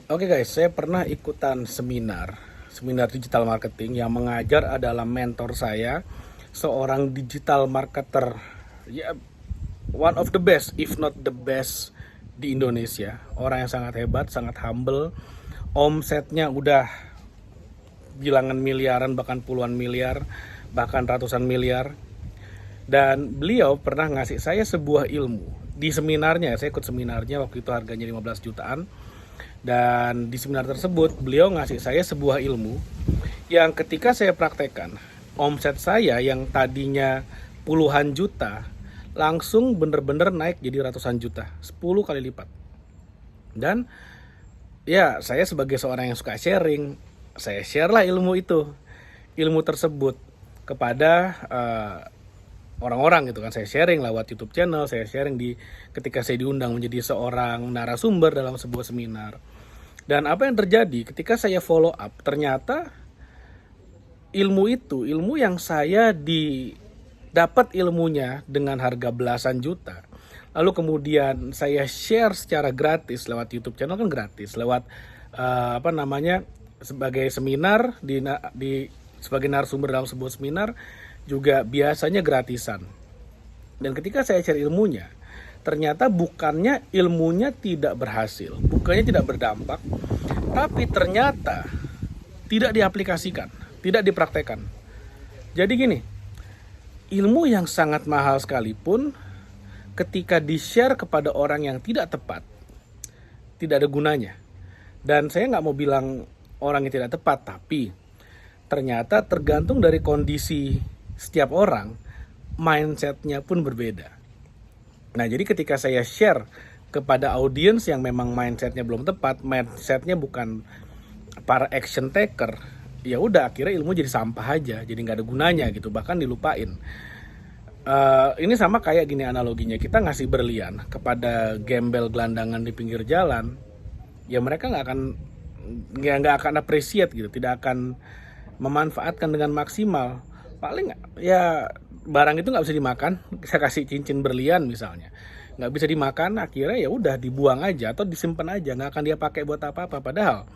Oke guys, saya pernah ikutan seminar digital marketing. Yang mengajar adalah mentor saya, seorang digital marketer, ya one of the best, if not the best di Indonesia. Orang yang sangat hebat, sangat humble, omsetnya udah bilangan miliaran, bahkan puluhan miliar, bahkan ratusan miliar. Dan beliau pernah ngasih saya sebuah ilmu. Di seminarnya, saya ikut seminarnya, waktu itu harganya 15 jutaan. Dan di seminar tersebut beliau ngasih saya sebuah ilmu yang ketika saya praktekkan, omset saya yang tadinya puluhan juta langsung bener-bener naik jadi ratusan juta, 10 kali lipat. Dan ya, saya sebagai seorang yang suka sharing, saya share lah ilmu tersebut kepada orang-orang gitu kan. Saya sharing lewat YouTube channel, saya sharing ketika saya diundang menjadi seorang narasumber dalam sebuah seminar. Dan apa yang terjadi ketika saya follow up, ternyata ilmu yang saya dapat ilmunya dengan harga belasan juta. Lalu kemudian saya share secara gratis lewat YouTube channel, kan gratis, lewat sebagai seminar sebagai narasumber dalam sebuah seminar juga biasanya gratisan. Dan ketika saya share ilmunya, ternyata bukannya ilmunya tidak berhasil, bukannya tidak berdampak, tapi ternyata tidak diaplikasikan, tidak dipraktekkan. Jadi gini, ilmu yang sangat mahal sekalipun ketika di-share kepada orang yang tidak tepat, tidak ada gunanya. Dan saya nggak mau bilang orang yang tidak tepat, tapi ternyata tergantung dari kondisi setiap orang, mindsetnya pun berbeda. Nah, jadi ketika saya share kepada audiens yang memang mindsetnya belum tepat, mindsetnya bukan para action taker, ya udah akhirnya ilmu jadi sampah aja, jadi nggak ada gunanya gitu, bahkan dilupain. Ini sama kayak gini analoginya, kita ngasih berlian kepada gembel gelandangan di pinggir jalan, ya mereka nggak akan appreciate gitu, tidak akan memanfaatkan dengan maksimal. Paling ya barang itu nggak bisa dimakan. Saya kasih cincin berlian misalnya, nggak bisa dimakan, akhirnya ya udah dibuang aja atau disimpan aja, nggak akan dia pakai buat apa-apa. Padahal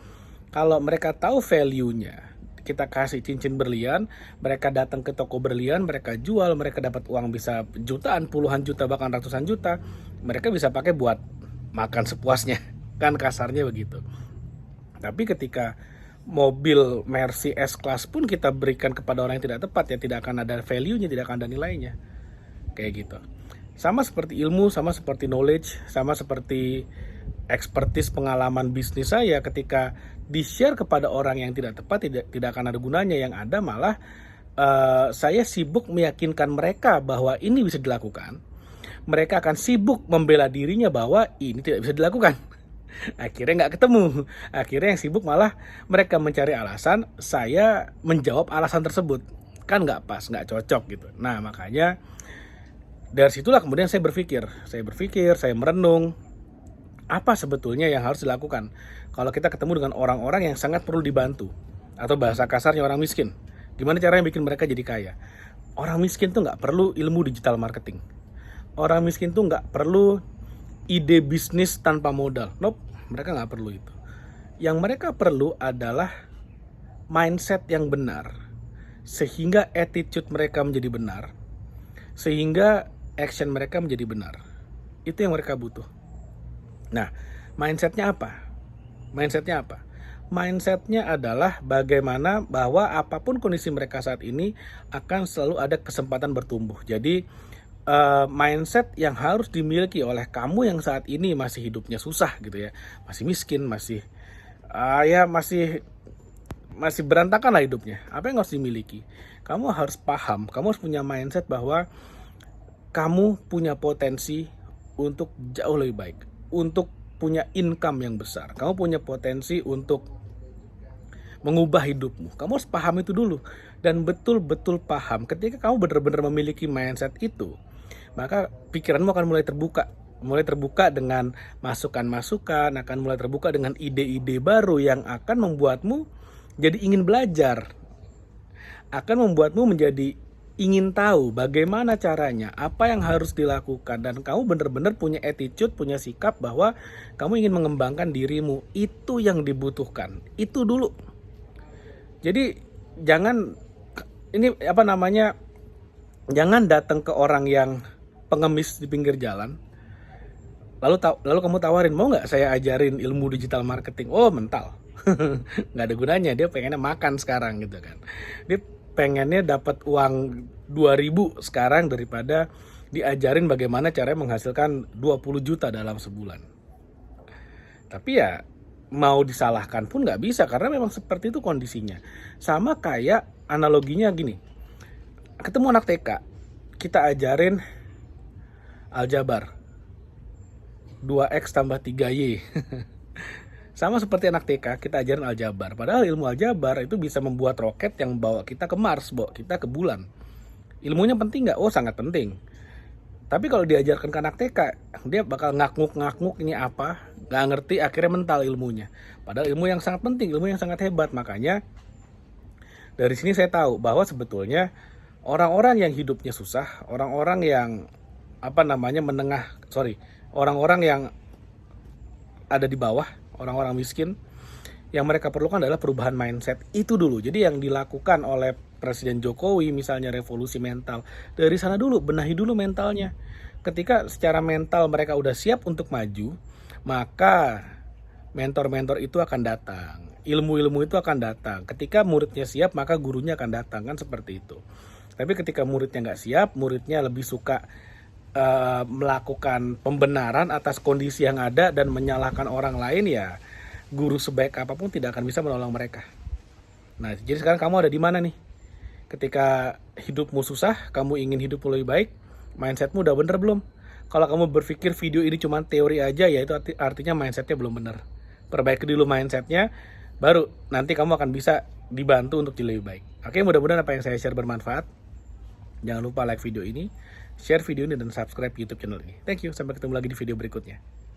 kalau mereka tahu value-nya, kita kasih cincin berlian, mereka datang ke toko berlian, mereka jual, mereka dapat uang bisa jutaan, puluhan juta, bahkan ratusan juta, mereka bisa pakai buat makan sepuasnya, kan kasarnya begitu. Tapi ketika mobil Mercy S-Class pun kita berikan kepada orang yang tidak tepat, ya tidak akan ada value-nya, tidak akan ada nilainya. Kayak gitu. Sama seperti ilmu, sama seperti knowledge, sama seperti expertise pengalaman bisnis saya, ketika di-share kepada orang yang tidak tepat, tidak akan ada gunanya. Yang ada malah saya sibuk meyakinkan mereka bahwa ini bisa dilakukan. Mereka akan sibuk membela dirinya bahwa ini tidak bisa dilakukan. Akhirnya nggak ketemu. Akhirnya yang sibuk malah mereka mencari alasan, saya menjawab alasan tersebut. Kan nggak pas, nggak cocok gitu. Nah, makanya dari situlah kemudian saya berpikir, saya merenung, apa sebetulnya yang harus dilakukan kalau kita ketemu dengan orang-orang yang sangat perlu dibantu, atau bahasa kasarnya orang miskin. Gimana caranya bikin mereka jadi kaya? Orang miskin tuh nggak perlu ilmu digital marketing. Orang miskin tuh nggak perlu ide bisnis tanpa modal. Nope, mereka nggak perlu itu. Yang mereka perlu adalah mindset yang benar, sehingga attitude mereka menjadi benar, sehingga action mereka menjadi benar. Itu yang mereka butuh. Nah, mindsetnya apa? Mindsetnya adalah bagaimana bahwa apapun kondisi mereka saat ini akan selalu ada kesempatan bertumbuh. Jadi mindset yang harus dimiliki oleh kamu yang saat ini masih hidupnya susah gitu ya, masih miskin, masih masih berantakan lah hidupnya. Apa yang harus dimiliki? Kamu harus paham, kamu harus punya mindset bahwa kamu punya potensi untuk jauh lebih baik, untuk punya income yang besar. Kamu punya potensi untuk mengubah hidupmu. Kamu harus paham itu dulu, dan betul-betul paham. Ketika kamu benar-benar memiliki mindset itu, maka pikiranmu akan mulai terbuka dengan masukan-masukan, akan mulai terbuka dengan ide-ide baru yang akan membuatmu jadi ingin belajar, akan membuatmu menjadi ingin tahu bagaimana caranya, apa yang harus dilakukan, dan kamu benar-benar punya attitude, punya sikap bahwa kamu ingin mengembangkan dirimu, itu yang dibutuhkan. Itu dulu. Jadi jangan jangan datang ke orang yang pengemis di pinggir jalan, lalu kamu tawarin, mau nggak saya ajarin ilmu digital marketing? Oh, mental. Nggak ada gunanya, dia pengennya makan sekarang gitu kan. Dia pengennya dapat uang 2.000 sekarang daripada diajarin bagaimana caranya menghasilkan 20 juta dalam sebulan. Tapi ya mau disalahkan pun nggak bisa, karena memang seperti itu kondisinya. Sama kayak analoginya gini, ketemu anak TK, kita ajarin aljabar 2x tambah 3y. Sama seperti anak TK, kita ajarin aljabar. Padahal ilmu aljabar itu bisa membuat roket yang bawa kita ke Mars, bawa kita ke bulan. Ilmunya penting nggak? Oh, sangat penting. Tapi kalau diajarkan ke anak TK, dia bakal ngaknguk ini apa, nggak ngerti, akhirnya mental ilmunya. Padahal ilmu yang sangat penting, ilmu yang sangat hebat. Makanya dari sini saya tahu bahwa sebetulnya orang-orang yang hidupnya susah, orang-orang yang orang-orang yang ada di bawah, orang-orang miskin, yang mereka perlukan adalah perubahan mindset itu dulu. Jadi yang dilakukan oleh Presiden Jokowi misalnya revolusi mental, dari sana dulu, benahi dulu mentalnya. Ketika secara mental mereka udah siap untuk maju, maka mentor-mentor itu akan datang, ilmu-ilmu itu akan datang. Ketika muridnya siap, maka gurunya akan datang, kan seperti itu. Tapi ketika muridnya nggak siap, muridnya lebih suka melakukan pembenaran atas kondisi yang ada dan menyalahkan orang lain, ya guru sebaik apapun tidak akan bisa menolong mereka. Nah, jadi sekarang kamu ada di mana nih? Ketika hidupmu susah, kamu ingin hidup lebih baik, mindsetmu udah bener belum? Kalau kamu berpikir video ini cuma teori aja, ya itu artinya mindsetnya belum bener. Perbaiki dulu mindsetnya, baru nanti kamu akan bisa dibantu untuk jadi lebih baik. Oke, mudah-mudahan apa yang saya share bermanfaat. Jangan lupa like video ini, share video ini, dan subscribe YouTube channel ini. Thank you, sampai ketemu lagi di video berikutnya.